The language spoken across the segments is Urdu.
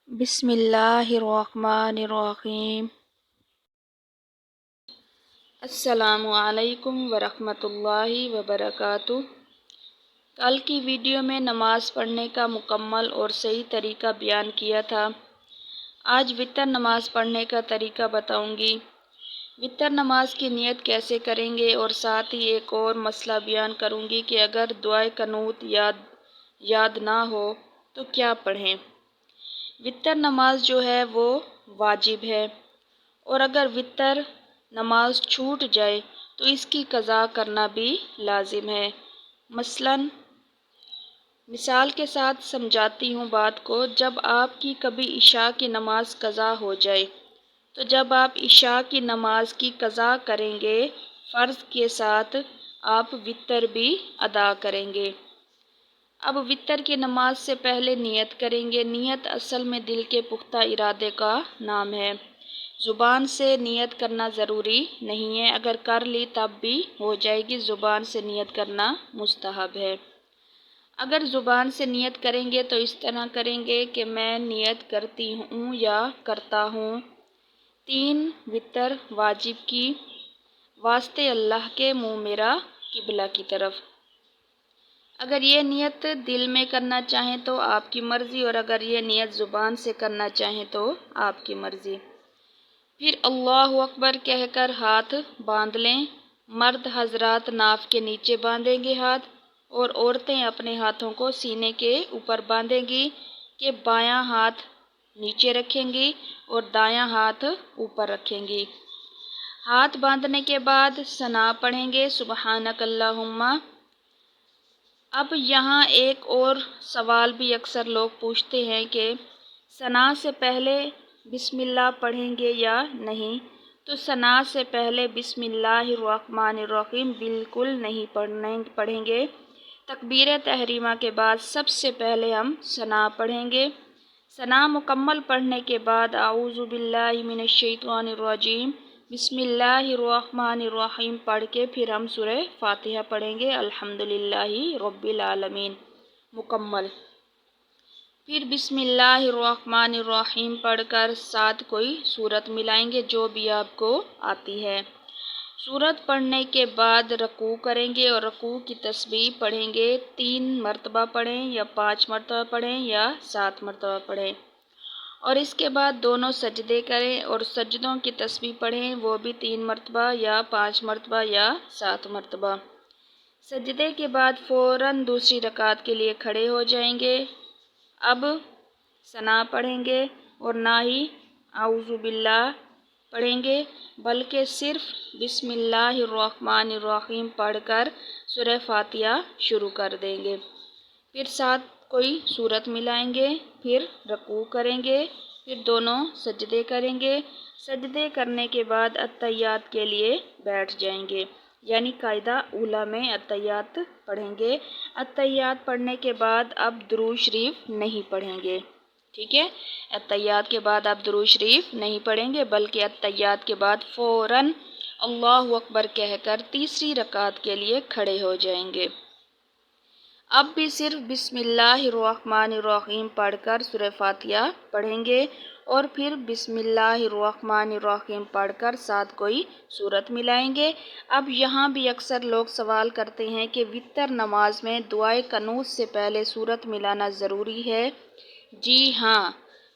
بسم اللہ الرحمن الرحیم۔ السلام علیکم ورحمۃ اللہ وبرکاتہ۔ کل کی ویڈیو میں نماز پڑھنے کا مکمل اور صحیح طریقہ بیان کیا تھا۔ آج وتر نماز پڑھنے کا طریقہ بتاؤں گی۔ وتر نماز کی نیت کیسے کریں گے اور ساتھ ہی ایک اور مسئلہ بیان کروں گی کہ اگر دعائے قنوت یاد نہ ہو تو کیا پڑھیں۔ وتر نماز جو ہے وہ واجب ہے، اور اگر وتر نماز چھوٹ جائے تو اس کی قضا کرنا بھی لازم ہے۔ مثال کے ساتھ سمجھاتی ہوں بات کو۔ جب آپ کی کبھی عشاء کی نماز قضا ہو جائے تو جب آپ عشاء کی نماز کی قضا کریں گے، فرض کے ساتھ آپ وتر بھی ادا کریں گے۔ اب وتر کی نماز سے پہلے نیت کریں گے۔ نیت اصل میں دل کے پختہ ارادے کا نام ہے۔ زبان سے نیت کرنا ضروری نہیں ہے، اگر کر لی تب بھی ہو جائے گی۔ زبان سے نیت کرنا مستحب ہے۔ اگر زبان سے نیت کریں گے تو اس طرح کریں گے کہ میں نیت کرتی ہوں یا کرتا ہوں 3 وتر واجب کی، واسطے اللہ کے منہ میرا قبلہ کی طرف۔ اگر یہ نیت دل میں کرنا چاہیں تو آپ کی مرضی، اور اگر یہ نیت زبان سے کرنا چاہیں تو آپ کی مرضی۔ پھر اللہ اکبر کہہ کر ہاتھ باندھ لیں۔ مرد حضرات ناف کے نیچے باندھیں گے ہاتھ، اور عورتیں اپنے ہاتھوں کو سینے کے اوپر باندھیں گی کہ بایاں ہاتھ نیچے رکھیں گی اور دایاں ہاتھ اوپر رکھیں گی۔ ہاتھ باندھنے کے بعد ثنا پڑھیں گے، سبحانک اللہم۔ اب یہاں ایک اور سوال بھی اکثر لوگ پوچھتے ہیں کہ ثنا سے پہلے بسم اللہ پڑھیں گے یا نہیں؟ تو ثنا سے پہلے بسم اللہ الرحمن الرحیم بالکل نہیں پڑھیں گے۔ تکبیر تحریمہ کے بعد سب سے پہلے ہم ثنا پڑھیں گے۔ ثنا مکمل پڑھنے کے بعد اعوذ باللہ من الشیطان الرجیم بسم اللہ الرحمن الرحیم پڑھ کے پھر ہم سورہ فاتحہ پڑھیں گے، الحمدللہ رب العالمین مکمل۔ پھر بسم اللہ الرحمن الرحیم پڑھ کر ساتھ کوئی سورت ملائیں گے جو بھی آپ کو آتی ہے۔ سورت پڑھنے کے بعد رکوع کریں گے، اور رکوع کی تسبیح پڑھیں گے۔ 3 مرتبہ پڑھیں یا 5 مرتبہ پڑھیں یا 7 مرتبہ پڑھیں، اور اس کے بعد دونوں سجدے کریں اور سجدوں کی تسبیح پڑھیں، وہ بھی 3 مرتبہ یا 5 مرتبہ یا 7 مرتبہ۔ سجدے کے بعد فوراً دوسری رکعت کے لیے کھڑے ہو جائیں گے۔ اب ثنا پڑھیں گے اور نہ ہی اعوذ باللہ پڑھیں گے، بلکہ صرف بسم اللہ الرحمن الرحیم پڑھ کر سورہ فاتحہ شروع کر دیں گے۔ پھر ساتھ کوئی سورت ملائیں گے، پھر رکوع کریں گے، پھر دونوں سجدے کریں گے۔ سجدے کرنے کے بعد اتحیات کے لیے بیٹھ جائیں گے، یعنی قاعدہ اولیٰ میں اتحیات پڑھیں گے۔ اتحیات پڑھنے کے بعد اب درود شریف نہیں پڑھیں گے، ٹھیک ہے؟ اتحیات کے بعد آپ درود شریف نہیں پڑھیں گے، بلکہ اتحیات کے بعد فوراً اللہ اکبر کہہ کر تیسری رکعت کے لیے کھڑے ہو جائیں گے۔ اب بھی صرف بسم اللہ الرحمن الرحیم پڑھ کر سورہ فاتحہ پڑھیں گے، اور پھر بسم اللہ الرحمن الرحیم پڑھ کر ساتھ کوئی سورت ملائیں گے۔ اب یہاں بھی اکثر لوگ سوال کرتے ہیں کہ وتر نماز میں دعائے قنوت سے پہلے سورت ملانا ضروری ہے؟ جی ہاں،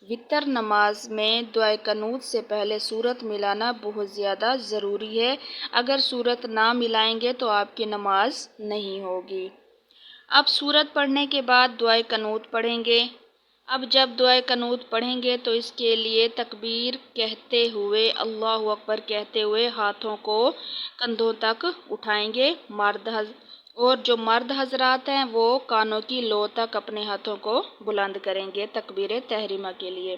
وتر نماز میں دعائے قنوت سے پہلے سورت ملانا بہت زیادہ ضروری ہے۔ اگر سورت نہ ملائیں گے تو آپ کی نماز نہیں ہوگی۔ اب سورت پڑھنے کے بعد دعائے قنوت پڑھیں گے۔ اب جب دعائے قنوت پڑھیں گے تو اس کے لیے تکبیر کہتے ہوئے، اللہ اکبر کہتے ہوئے ہاتھوں کو کندھوں تک اٹھائیں گے۔ اور جو مرد حضرات ہیں وہ کانوں کی لو تک اپنے ہاتھوں کو بلند کریں گے تکبیر تحریمہ کے لیے،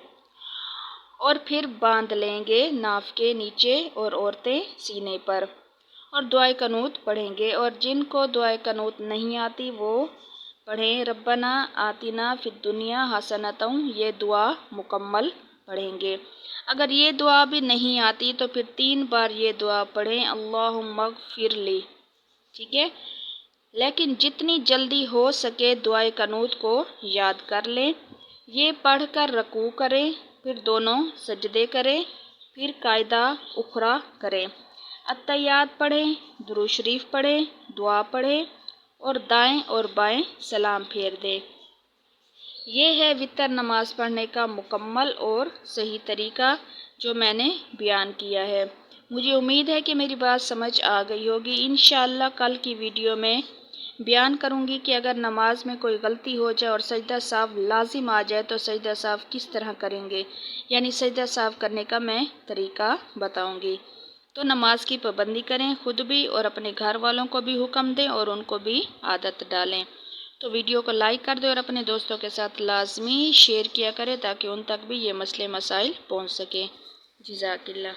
اور پھر باندھ لیں گے ناف کے نیچے اور عورتیں سینے پر، اور دعائے قنوت پڑھیں گے۔ اور جن کو دعائے قنوت نہیں آتی وہ پڑھیں ربنا آتنا فی الدنیا حسنۃ، یہ دعا مکمل پڑھیں گے۔ اگر یہ دعا بھی نہیں آتی تو پھر 3 بار یہ دعا پڑھیں، اللہم اغفر لی، ٹھیک ہے؟ لیکن جتنی جلدی ہو سکے دعائے قنوت کو یاد کر لیں۔ یہ پڑھ کر رکوع کریں، پھر دونوں سجدے کریں، پھر قاعدہ اخری کریں، اتحیات پڑھیں، درود شریف پڑھیں، دعا پڑھیں اور دائیں اور بائیں سلام پھیر دیں۔ یہ ہے وتر نماز پڑھنے کا مکمل اور صحیح طریقہ جو میں نے بیان کیا ہے۔ مجھے امید ہے کہ میری بات سمجھ آ گئی ہوگی۔ انشاءاللہ کل کی ویڈیو میں بیان کروں گی کہ اگر نماز میں کوئی غلطی ہو جائے اور سجدہ سہو لازم آ جائے تو سجدہ سہو کس طرح کریں گے، یعنی سجدہ سہو کرنے کا میں طریقہ بتاؤں گی۔ تو نماز کی پابندی کریں، خود بھی اور اپنے گھر والوں کو بھی حکم دیں اور ان کو بھی عادت ڈالیں۔ تو ویڈیو کو لائک کر دیں اور اپنے دوستوں کے ساتھ لازمی شیئر کیا کریں تاکہ ان تک بھی یہ مسئلے مسائل پہنچ سکیں۔ جزاک اللہ۔